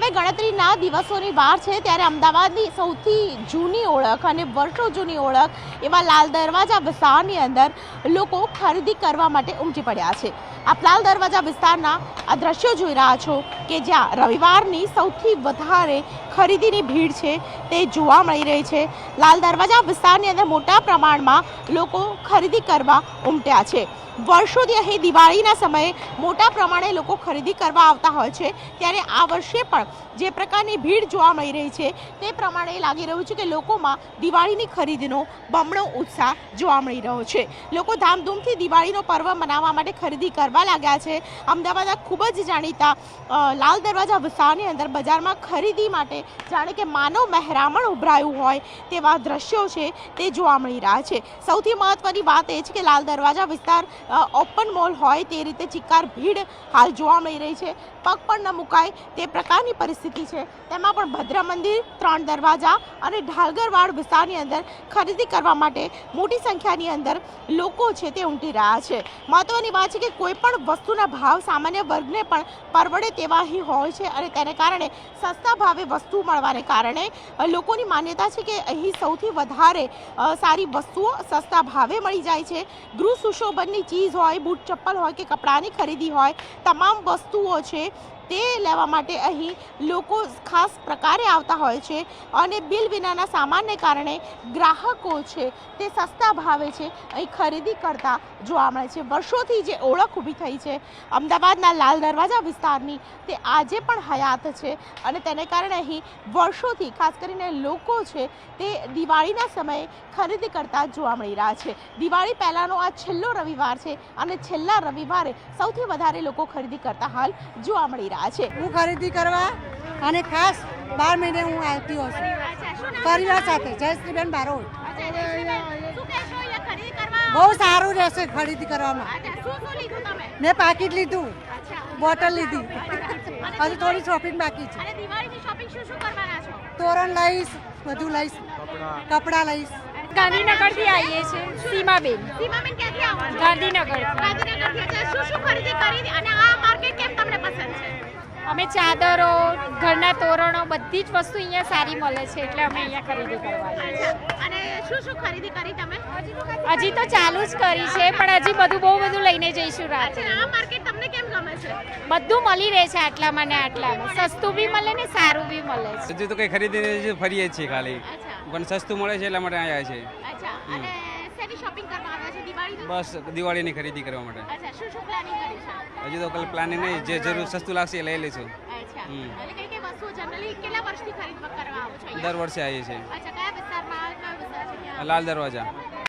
હવે ગણતરીના દિવસોની વાર છે ત્યારે અમદાવાદની સૌથી જૂની ઓળખ અને વર્ષો જૂની ઓળખ એવા લાલ દરવાજા વિસ્તારની અંદર લોકો ખરીદી કરવા માટે ઉમટી પડ્યા છે। આપ લાલ દરવાજા વિસ્તારના આ દ્રશ્યો જોઈ રહ્યા છો કે જ્યાં રવિવારની સૌથી વધારે ખરીદીની ભીડ છે તે જોવા મળી રહી છે। લાલ દરવાજા વિસ્તારની અંદર મોટા પ્રમાણમાં લોકો ખરીદી કરવા ઉમટ્યા છે। વર્ષોથી અહીં દિવાળીના સમયે મોટા પ્રમાણે લોકો ખરીદી કરવા આવતા હોય છે ત્યારે આ વર્ષે પણ જે પ્રકારની ભીડ જોવા મળી રહી છે તે પ્રમાણે લાગી રહ્યું છે કે લોકોમાં દિવાળીની ખરીદીનો બમણો ઉત્સાહ જોવા મળી રહ્યો છે। લોકો ધામધૂમથી દિવાળીનો પર્વ મનાવવા માટે ખરીદી કરવા લાગ્યા છે। અમદાવાદના ખૂબ જ જાણીતા લાલ દરવાજા વિસ્તારની અંદર બજારમાં ખરીદી માટે જાણે કે માનવ મહેરામણ ઉભરાયું હોય તેવા દ્રશ્યો છે તે જોવા મળી રહ્યા છે। સૌથી મહત્વની વાત એ છે કે લાલ દરવાજા વિસ્તાર ઓપન મોલ હોય તે રીતે ચિક્કાર ભીડ હાલ જોવા મળી રહી છે। પગ પણ ન મુકાય તે પ્રકારની પરિસ્થિતિ છે। તેમાં પણ ભદ્રા મંદિર, ત્રણ દરવાજા અને ઢાલગરવાડ વિસ્તારની અંદર ખરીદી કરવા માટે મોટી સંખ્યાની અંદર લોકો છે તે ઉમટી રહ્યા છે। મહત્વની વાત છે કે કોઈ પણ વસ્તુના ભાવ સામાન્ય વર્ગને પણ પરવડે તેવા અહીં હોય છે અને તેને કારણે સસ્તા ભાવે વસ્તુ મળવાને કારણે લોકોની માન્યતા છે કે અહીં સૌથી વધારે સારી વસ્તુઓ સસ્તા ભાવે મળી જાય છે। ગૃહ સુશોભનની ચીજ હોય, બૂટ ચપ્પલ હોય કે કપડાની ખરીદી હોય, તમામ વસ્તુઓ છે તે લેવા માટે અહીં લોકો ખાસ પ્રકારે આવતા હોય છે અને બિલ વિનાના સામાનને કારણે ગ્રાહકો છે તે સસ્તા ભાવે છે અહીં ખરીદી કરતા જોવા મળે છે। વર્ષોથી જે ઓળખ ઊભી થઈ છે અમદાવાદના લાલ દરવાજા વિસ્તારની તે આજે પણ હયાત છે અને તેને કારણે અહીં વર્ષોથી ખાસ કરીને લોકો છે તે દિવાળીના સમયે ખરીદી કરતા જોવા મળી રહ્યા છે। દિવાળી પહેલાંનો આ છેલ્લો રવિવાર છે અને છેલ્લા રવિવારે સૌથી વધારે લોકો ખરીદી કરતા હાલ જોવા મળી રહ્યા છે। હું ખરીદી કરવા અને ખાસ 12 મહિને હું આવતી હોઉં છું પરિવાર સાથે। જયશ્રીબેન બારોટ। બહુ સારું રહેશે ખરીદી કરવામાં। મેં પાકીટ લીધું, બોટલ લીધી, હજુ થોડી શોપિંગ બાકી છે। તોરણ લઈશ, બધું લઈશ, કપડાં લઈશ। ગાંધીનગરથી આવીએ છીએ સીમાબેન। સીમાબેન ક્યાંથી આવો છો? ગાંધીનગરથી। શું ખરીદી કરી અને આ માર્કેટ કેમ તમને પસંદ છે? અમે ચાદરો, ઘરના તોરણો, બધી જ વસ્તુ અહીંયા સારી મળે છે એટલે અમે અહીંયા ખરીદી કરવા આવીએ છીએ। અને શું ખરીદી કરી તમે? હજી તો ચાલુ જ કરી છે પણ હજી બહુ બધું લઈને જઈશું રાતે। આ માર્કેટ તમને કેમ ગમે છે? બધું મળી રહે છે આટલામાં ને આટલામાં, સસ્તું બી મળે ને સારું બી મળે છે। હજુ તો કંઈ ખરીદી ફરીએ છીએ ખાલી, પણ સસ્તું મળે છે એટલા માટે આવ્યા છે। અચ્છા, અને શેની શોપિંગ કરવા આવ્યા છે? દિવાળી? બસ દિવાળીની ખરીદી કરવા માટે। અચ્છા, શું પ્લાનિંગ કરી છે? હજુ તો કઈ પ્લાનિંગ નહીં, જે જરૂર સસ્તું લાગશે એ લઈ લઈશું। અચ્છા, એટલે કઈ વસ્તુ જનરલી કેટલા વર્ષથી ખરીદ કરવા આવો છો? દર વર્ષે આવીએ છીએ। અચ્છા, કયા વિસ્તારમાં? કયો વિસ્તાર છે? લાલ દરવાજા।